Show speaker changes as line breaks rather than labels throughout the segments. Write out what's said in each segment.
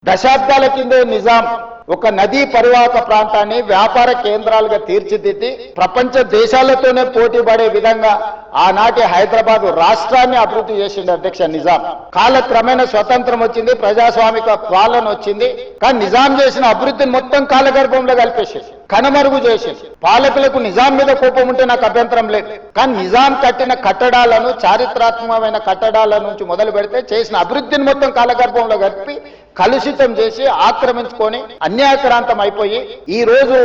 దశాబ్దాల కిందే నిజాం ఒక నదీ పరివాహక ప్రాంతాన్ని వ్యాపార కేంద్రాలుగా తీర్చిదిద్ది ప్రపంచ దేశాలతోనే పోటీ పడే విధంగా ఆనాటి హైదరాబాద్ రాష్ట్రాన్ని అభివృద్ధి చేసింది అధ్యక్ష నిజాం. కాలక్రమేణా స్వతంత్రం వచ్చింది, ప్రజాస్వామిక పాలన వచ్చింది. కానీ నిజాం చేసిన అభివృద్ధిని మొత్తం కాలగర్భంలో కలిపేసేసి కనుమరుగు చేసేసి పాలకులకు నిజాం మీద కోపం ఉంటే నాకు అభ్యంతరం లేదు. కానీ నిజాం కట్టిన కట్టడాలను, చారిత్రాత్మకమైన కట్టడాల నుంచి మొదలు పెడితే చేసిన అభివృద్ధిని మొత్తం కాలగర్భంలో కలిపి కలుషితం చేసి ఆక్రమించుకొని అన్యాయక్రాంతం అయిపోయి ఈ రోజు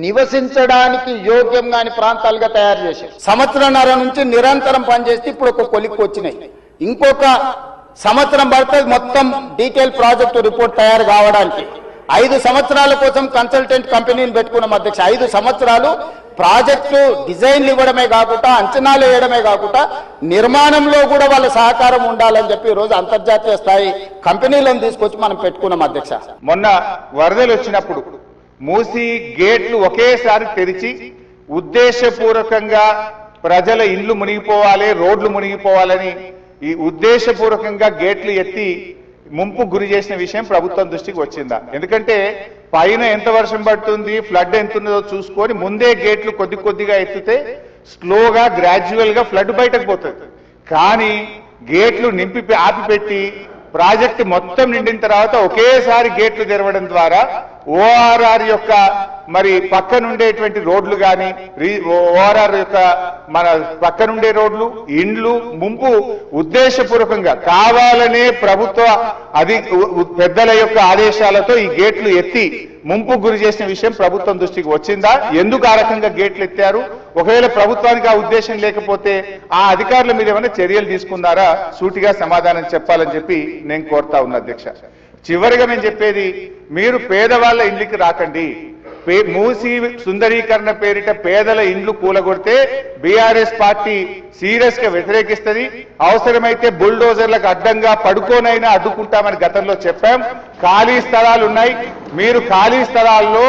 నివసించడానికి యోగ్యం కాని ప్రాంతాలుగా తయారు చేశారు. సంవత్సరంన్నర నుంచి నిరంతరం పనిచేస్తే ఇప్పుడు ఒక కొలిక్కి వచ్చినాయి. ఇంకొక సంవత్సరం పడుతుంది మొత్తం డీటెయిల్ ప్రాజెక్టు రిపోర్ట్ తయారు కావడానికి. 5 సంవత్సరాల కోసం కన్సల్టెంట్ కంపెనీని పెట్టుకున్నాం అధ్యక్ష. 5 సంవత్సరాలు ప్రాజెక్టు డిజైన్లు ఇవ్వడమే కాకుండా, అంచనాలు వేయడమే కాకుండా నిర్మాణంలో కూడా వాళ్ళ సహకారం ఉండాలని చెప్పి ఈరోజు అంతర్జాతీయ స్థాయి కంపెనీలను తీసుకొచ్చి మనం పెట్టుకున్నాం అధ్యక్ష.
మొన్న వరదలు వచ్చినప్పుడు మూసి గేట్లు ఒకేసారి తెరిచి ఉద్దేశపూర్వకంగా ప్రజల ఇండ్లు మునిగిపోవాలి, రోడ్లు మునిగిపోవాలని ఈ ఉద్దేశపూర్వకంగా గేట్లు ఎత్తి ముంపు గురి చేసిన విషయం ప్రభుత్వం దృష్టికి వచ్చిందా? ఎందుకంటే పైన ఎంత వర్షం పడుతుంది, ఫ్లడ్ ఎంత ఉన్నదో చూసుకొని ముందే గేట్లు కొద్దిగా ఎత్తితే స్లోగా గ్రాడ్యువల్ గా ఫ్లడ్ బయటకు పోతుంది. కానీ గేట్లు నింపి ఆపిపెట్టి ప్రాజెక్టు మొత్తం నిండిన తర్వాత ఒకేసారి గేట్లు తెరవడం ద్వారా ఓఆర్ఆర్ యొక్క మరి పక్కనుండేటువంటి రోడ్లు కానీ, ఓఆర్ఆర్ యొక్క మన పక్కనుండే రోడ్లు, ఇండ్లు ముంపు ఉద్దేశపూర్వకంగా కావాలనే ప్రభుత్వ పెద్దల యొక్క ఆదేశాలతో ఈ గేట్లు ఎత్తి ముంపు గురి చేసిన విషయం ప్రభుత్వం దృష్టికి వచ్చిందా? ఎందుకు ఆ రకంగా గేట్లు ఎత్తారు? ఒకవేళ ప్రభుత్వానికి ఆ ఉద్దేశం లేకపోతే ఆ అధికారుల మీద ఏమైనా చర్యలు తీసుకున్నారా? సూటిగా సమాధానం చెప్పాలని చెప్పి నేను కోరుతా ఉన్నా అధ్యక్ష. చివరిగా నేను చెప్పేది, మీరు పేదవాళ్ళ ఇండ్లకి రాకండి. మూసి సుందరీకరణ పేరిట పేదల ఇండ్లు కూలగొడితే బీఆర్ఎస్ పార్టీ సీరియస్ గా వ్యతిరేకిస్తుంది. అవసరమైతే బుల్డోజర్లకు అడ్డంగా పడుకోనైనా అడ్డుకుంటామని గతంలో చెప్పాం. ఖాళీ స్థలాలు ఉన్నాయి, మీరు ఖాళీ స్థలాల్లో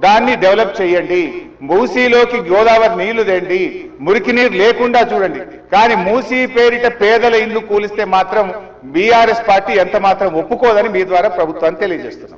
దాన్ని డెవలప్ చేయండి. మూసీలోకి గోదావరి నీళ్లు తెండి, మురికి నీరు లేకుండా చూడండి. కానీ మూసీ పేరిట పేదల ఇండ్లు కూలిస్తే మాత్రం బీఆర్ఎస్ పార్టీ ఎంత మాత్రం ఒప్పుకోదని మీ ద్వారా ప్రభుత్వాన్ని తెలియజేస్తున్నాం.